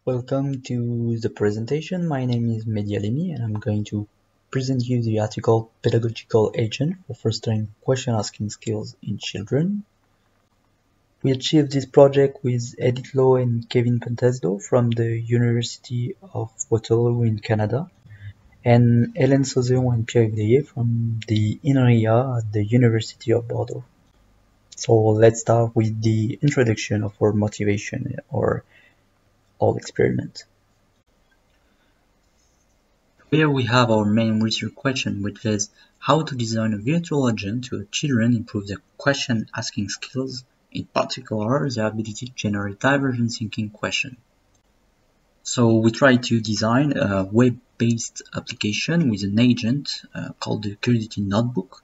Welcome to the presentation. My name is Mehdi and I'm going to present you the article Pedagogical Agent for Fostering Question Asking Skills in Children. We achieved this project with Edith and Kevin Pantasdo from the University of Waterloo in Canada and Hélène Sauzeon and Pierre-Yves from the INRIA at the University of Bordeaux. So let's start with the introduction of our motivation or our experiment. Here we have our main research question, which is how to design a virtual agent to help children improve their question asking skills, in particular their ability to generate divergent thinking questions. So we try to design a web-based application with an agent called the Curiosity Notebook.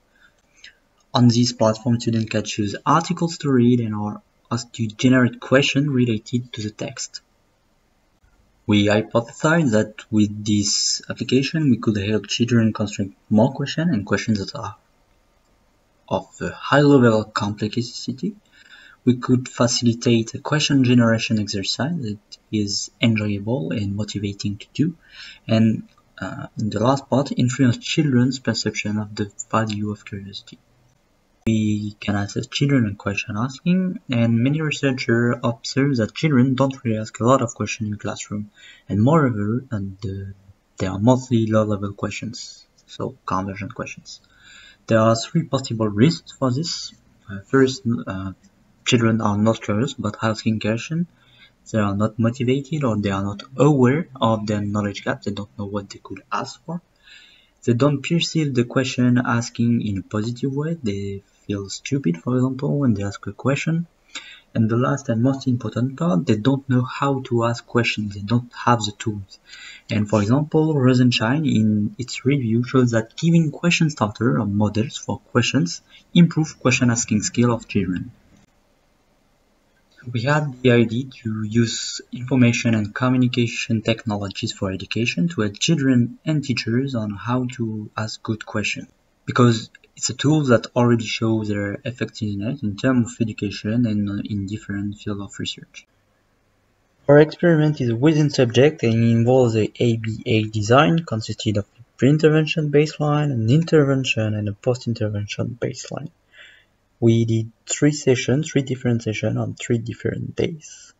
On this platform, students can choose articles to read and are asked to generate questions related to the text. We hypothesized that with this application, we could help children construct more questions and questions that are of a high level of complexity. We could facilitate a question generation exercise that is enjoyable and motivating to do. And in the last part, influence children's perception of the value of curiosity. We can assess children in question asking, and many researchers observe that children don't really ask a lot of questions in classroom, and moreover, they are mostly low-level questions, so convergent questions. There are three possible reasons for this. First, children are not curious about asking questions. They are not motivated, or they are not aware of their knowledge gap. They don't know what they could ask for. They don't perceive the question asking in a positive way. They feel stupid, for example, when they ask a question. And the last and most important part, they don't know how to ask questions. They don't have the tools. And for example, Rosenshine in its review shows that giving question starter or models for questions improve question asking skill of children. We had the idea to use information and communication technologies for education to help children and teachers on how to ask good questions, because it's a tool that already shows their effectiveness in terms of education and in different fields of research. Our experiment is within subject and involves a ABA design consisted of a pre-intervention baseline, an intervention, and a post-intervention baseline. We did three different sessions on 3 different days.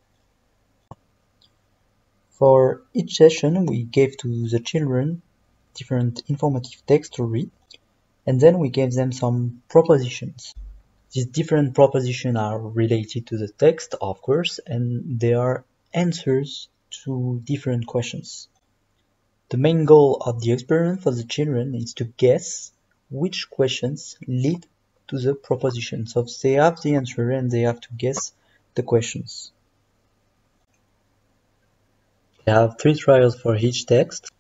For each session, we gave to the children different informative text to read, and then we gave them some propositions. These different propositions are related to the text, of course, and they are answers to different questions. The main goal of the experiment for the children is to guess which questions lead to the proposition. So they have the answer and they have to guess the questions. They have 3 trials for each text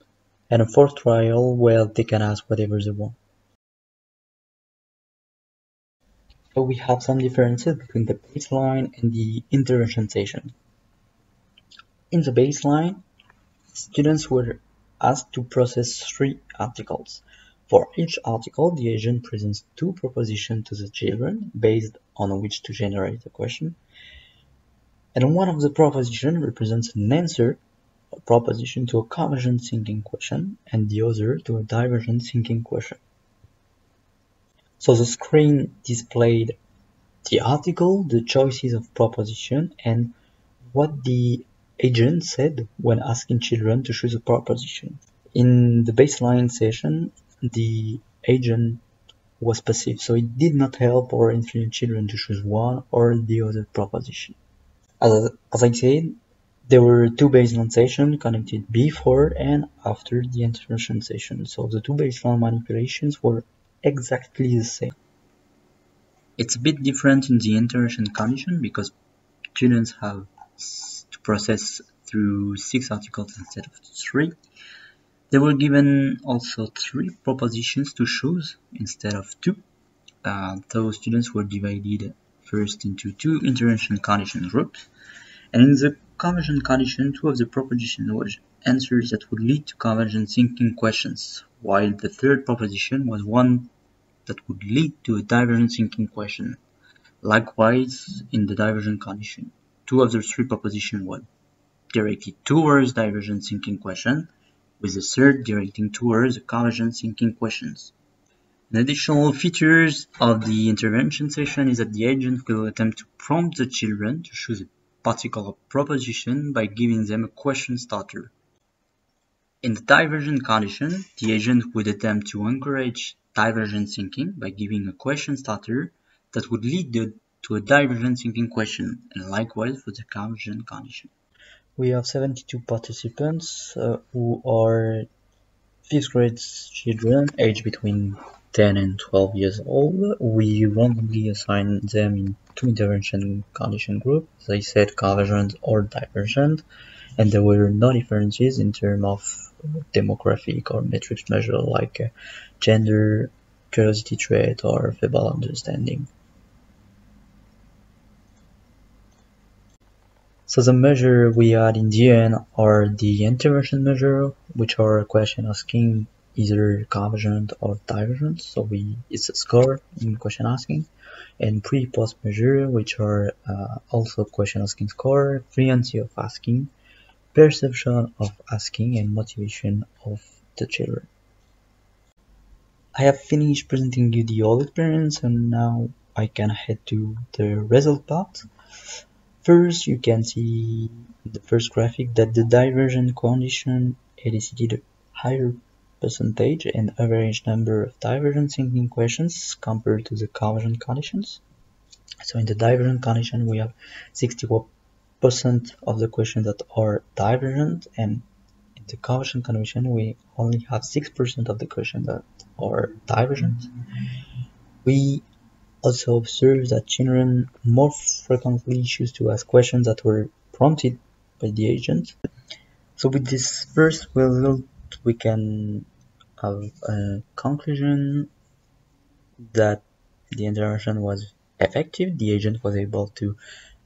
and a 4th trial where they can ask whatever they want. So we have some differences between the baseline and the intervention session. In the baseline, students were asked to process 3 articles. For each article, the agent presents 2 propositions to the children based on which to generate a question. And one of the propositions represents an answer, a proposition to a convergent thinking question, and the other to a divergent thinking question. So the screen displayed the article, the choices of proposition, and what the agent said when asking children to choose a proposition. In the baseline session, the agent was passive, so it did not help or influence children to choose one or the other proposition. As I said, there were 2 baseline sessions connected before and after the intervention session, so the 2 baseline manipulations were exactly the same. It's a bit different in the intervention condition because students have to process through 6 articles instead of 3. They were given also 3 propositions to choose instead of 2. Those students were divided first into 2 intervention condition groups. And in the convergent condition, 2 of the propositions were answers that would lead to convergent thinking questions, while the 3rd proposition was one that would lead to a divergent thinking question. Likewise, in the divergent condition, 2 of the 3 propositions were directed towards divergent thinking question, with the third directing towards the convergent thinking questions. An additional features of the intervention session is that the agent will attempt to prompt the children to choose a particular proposition by giving them a question starter. In the divergent condition, the agent would attempt to encourage divergent thinking by giving a question starter that would lead to a divergent thinking question, and likewise for the convergent condition. We have 72 participants who are 5th grade children aged between 10 and 12 years old. We randomly assign them in 2 intervention condition groups. They said convergent or divergent, and there were no differences in terms of demographic or metrics measure like gender, curiosity trait, or verbal understanding. So the measure we had in the end are the intervention measure, which are a question asking either convergent or divergent. So it's a score in question asking, and pre-post measure, which are also question asking score, fluency of asking, perception of asking, and motivation of the children. I have finished presenting you the whole experience, and now I can head to the result part. First, you can see in the first graphic that the divergent condition elicited a higher percentage and average number of divergent thinking questions compared to the convergent conditions. So in the divergent condition, we have 61% of the questions that are divergent, and in the convergent condition, we only have 6% of the questions that are divergent. We also observe that children more frequently choose to ask questions that were prompted by the agent. So with this first result, we can have a conclusion that the intervention was effective. The agent was able to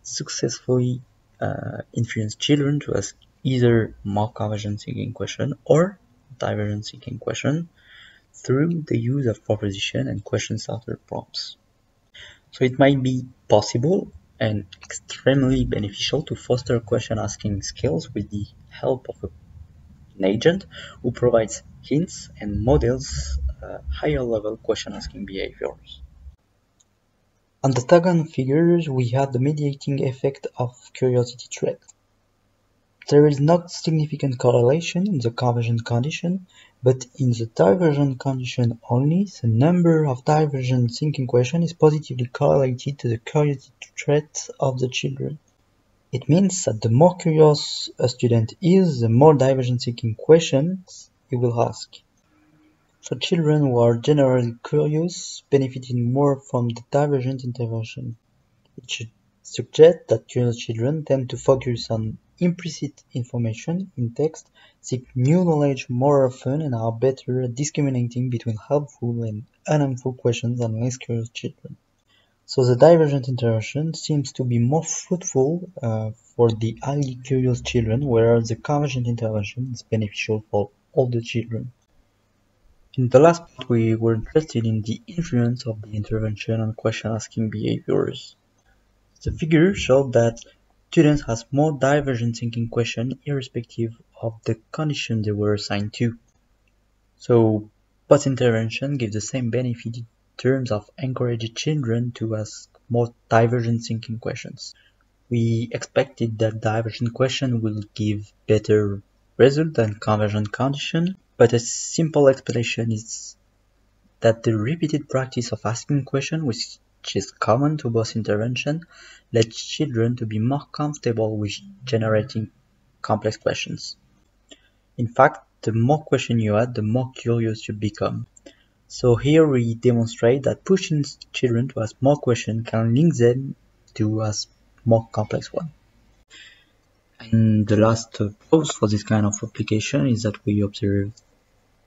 successfully influence children to ask either more convergent thinking question or divergent thinking question through the use of proposition and question starter prompts. So it might be possible and extremely beneficial to foster question asking skills with the help of an agent who provides hints and models higher level question asking behaviors. On the second figures, we have the mediating effect of curiosity trait. There is not significant correlation in the convergent condition, but in the divergent condition only, the number of divergent thinking questions is positively correlated to the curiosity trait of the children. It means that the more curious a student is, the more divergent thinking questions he will ask. So children who are generally curious benefited more from the divergent intervention. It should suggest that curious children tend to focus on implicit information in text, seek new knowledge more often, and are better at discriminating between helpful and unhelpful questions than less curious children. So the divergent intervention seems to be more fruitful for the highly curious children, whereas the convergent intervention is beneficial for all the children. In the last part, we were interested in the influence of the intervention on question asking behaviors. The figure showed that students have more divergent thinking questions irrespective of the condition they were assigned to. So post-intervention gives the same benefit in terms of encouraging children to ask more divergent thinking questions. We expected that divergent question will give better result than convergent condition, but a simple explanation is that the repeated practice of asking questions, which is common to both intervention, led children to be more comfortable with generating complex questions. In fact, the more questions you add, the more curious you become. So here we demonstrate that pushing children to ask more questions can link them to ask more complex ones. And the last proof for this kind of application is that we observe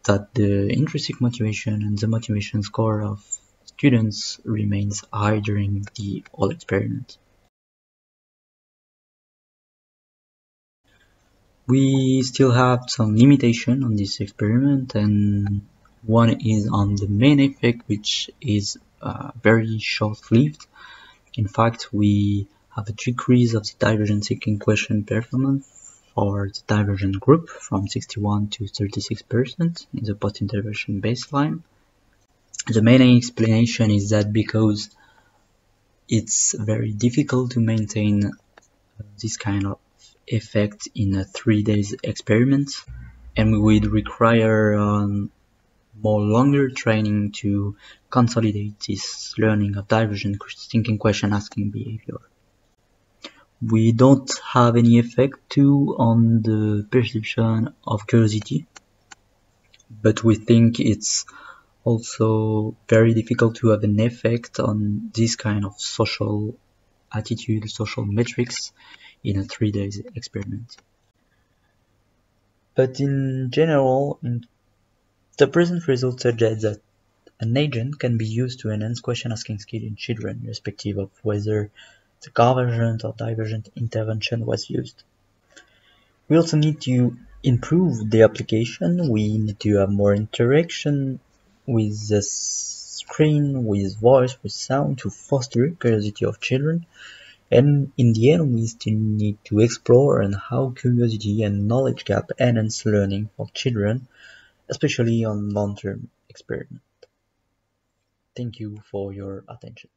that the intrinsic motivation and the motivation score of students remains high during the whole experiment. We still have some limitation on this experiment, and one is on the main effect, which is very short-lived. In fact, we have a decrease of the divergent thinking question performance for the divergent group from 61 to 36% in the post-intervention baseline. The main explanation is that because it's very difficult to maintain this kind of effect in a 3 days experiment, and we would require more longer training to consolidate this learning of divergent thinking question asking behavior. We don't have any effect too on the perception of curiosity, but we think it's also very difficult to have an effect on this kind of social attitude, social metrics in a 3 days experiment. But in general, the present results suggest that an agent can be used to enhance question asking skill in children, irrespective of whether the convergent or divergent intervention was used. We also need to improve the application. We need to have more interaction with the screen, with voice, with sound to foster curiosity of children. And in the end, we still need to explore on how curiosity and knowledge gap enhance learning for children, especially on long-term experiment. Thank you for your attention.